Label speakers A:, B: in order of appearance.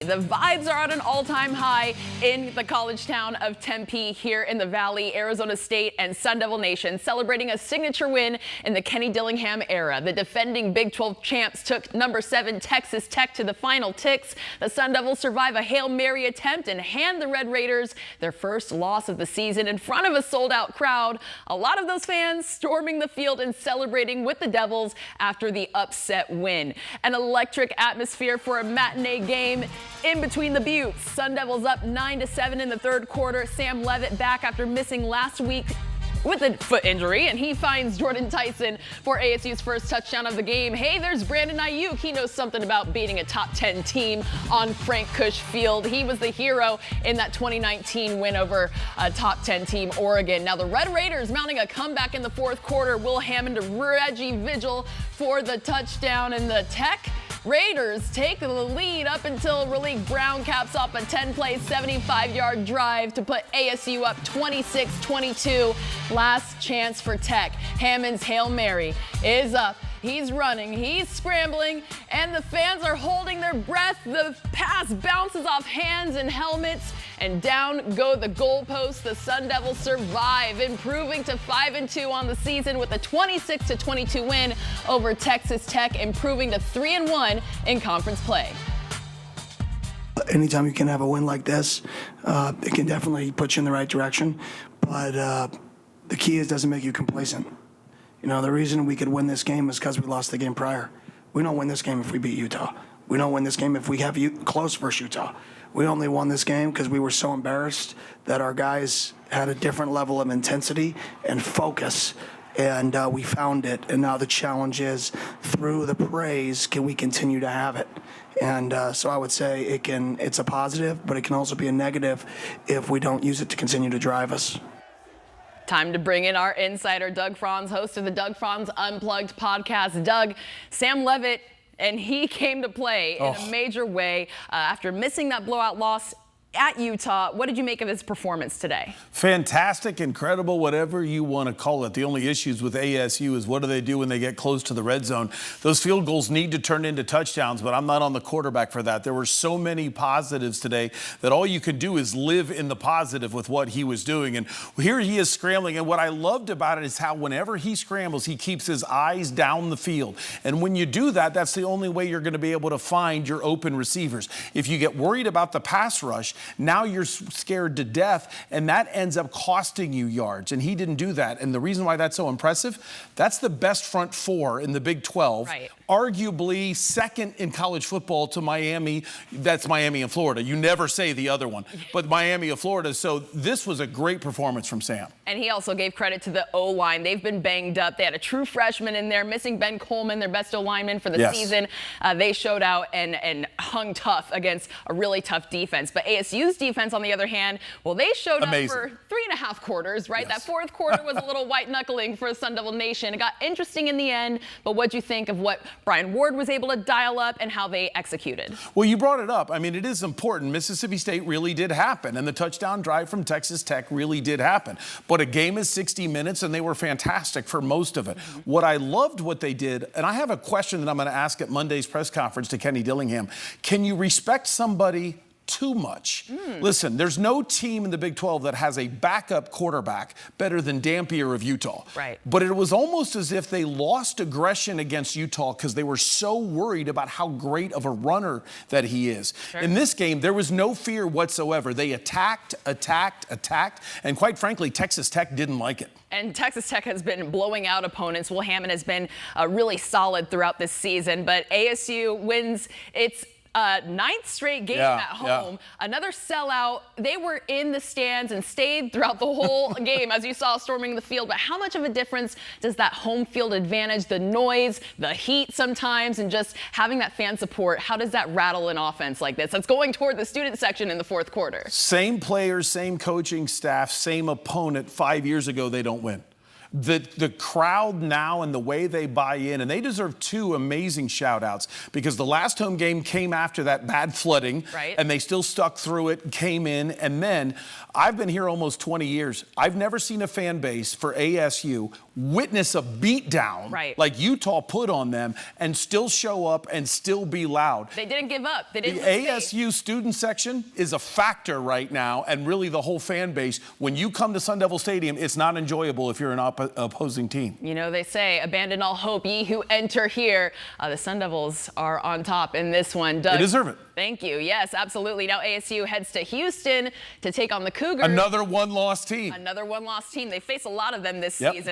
A: The vibes are at an all-time high in the college town of Tempe here in the Valley. Arizona State and Sun Devil Nation celebrating a signature win in the Kenny Dillingham era. The defending Big 12 champs took number 7 Texas Tech to the final ticks. The Sun Devils survive a Hail Mary attempt and hand the Red Raiders their first loss of the season in front of a sold-out crowd. A lot of those fans storming the field and celebrating with the Devils after the upset win. An electric atmosphere for a matinee game in between the Buttes. Sun Devils up 9-7 in the third quarter. Sam Levitt back after missing last week with a foot injury, and he finds Jordan Tyson for ASU's first touchdown of the game. Hey, there's Brandon Ayuk. He knows something about beating a top 10 team on Frank Cush Field. He was the hero in that 2019 win over a top 10 team, Oregon. Now the Red Raiders mounting a comeback in the fourth quarter. Will Hammond to Reggie Vigil for the touchdown, and the Tech Raiders take the lead up until Raleigh Brown caps off a 10-play, 75-yard drive to put ASU up 26-22. Last chance for Tech. Hammond's Hail Mary is up. He's running, he's scrambling, and the fans are holding their breath. The pass bounces off hands and helmets, and down go the goalposts. The Sun Devils survive, improving to 5-2 on the season with a 26-22 win over Texas Tech, improving to 3-1 in conference play.
B: Anytime you can have a win like this, it can definitely put you in the right direction, but the key is it doesn't make you complacent. You know, the reason we could win this game is because we lost the game prior. We don't win this game if we beat Utah. We don't win this game if we have close versus Utah. We only won this game because we were so embarrassed that our guys had a different level of intensity and focus, and we found it. And now the challenge is, through the praise, can we continue to have it? And so I would say it's a positive, but it can also be a negative if we don't use it to continue to drive us.
A: Time to bring in our insider, Doug Franz, host of the Doug Franz Unplugged podcast. Doug, Sam Levitt, and he came to play in a major way after missing that blowout loss at Utah. What did you make of his performance today?
C: Fantastic, incredible, whatever you want to call it. The only issues with ASU is what do they do when they get close to the red zone? Those field goals need to turn into touchdowns, but I'm not on the quarterback for that. There were so many positives today that all you can do is live in the positive with what he was doing. And here he is scrambling. And what I loved about it is how whenever he scrambles, he keeps his eyes down the field. And when you do that, that's the only way you're going to be able to find your open receivers. If you get worried about the pass rush, now you're scared to death, and that ends up costing you yards. And he didn't do that. And the reason why that's so impressive, that's the best front four in the Big 12.
A: Right.
C: Arguably second in college football to Miami. That's Miami and Florida. You never say the other one, but Miami and Florida. So this was a great performance from Sam.
A: And he also gave credit to the O-line. They've been banged up. They had a true freshman in there, missing Ben Coleman, their best O-lineman for the season. They showed out and hung tough against a really tough defense. But ASU's defense, on the other hand, well, they showed up for 3.5 quarters, right? That fourth quarter was a little white-knuckling for Sun Devil Nation. It got interesting in the end, but what'd you think of what Brian Ward was able to dial up and how they executed?
C: Well, you brought it up. I mean, it is important. Mississippi State really did happen, and the touchdown drive from Texas Tech really did happen. But a game is 60 minutes, and they were fantastic for most of it. What I loved what they did, and I have a question that I'm going to ask at Monday's press conference to Kenny Dillingham. Can you respect somebody too much? Listen, there's no team in the Big 12 that has a backup quarterback better than Dampier of Utah.
A: Right.
C: But it was almost as if they lost aggression against Utah because they were so worried about how great of a runner that he is.
A: Sure.
C: In this game, there was no fear whatsoever. They attacked, and quite frankly, Texas Tech didn't like it.
A: And Texas Tech has been blowing out opponents. Will Hammond has been really solid throughout this season, but ASU wins its ninth straight game at home. Another sellout. They were in the stands and stayed throughout the whole game, as you saw, storming the field. But how much of a difference does that home field advantage, the noise, the heat sometimes, and just having that fan support, how does that rattle an offense like this? That's going toward the student section in the fourth quarter.
C: Same players, same coaching staff, same opponent. 5 years ago, they don't win. The crowd now and the way they buy in, and they deserve 2 amazing shout outs because the last home game came after that bad flooding,
A: right,
C: and they still stuck through it, came in, and then I've been here almost 20 years. I've never seen a fan base for ASU witness a beatdown like Utah put on them and still show up and still be loud.
A: They didn't give up. They didn't.
C: The ASU student section is a factor right now, and really the whole fan base. When you come to Sun Devil Stadium, it's not enjoyable if you're an opposing team.
A: You know, they say, abandon all hope, ye who enter here. The Sun Devils are on top in this one. Doug,
C: they deserve it.
A: Thank you. Yes, absolutely. Now ASU heads to Houston to take on the Cougars.
C: Another one-loss team.
A: Another one-loss team. They face a lot of them this season.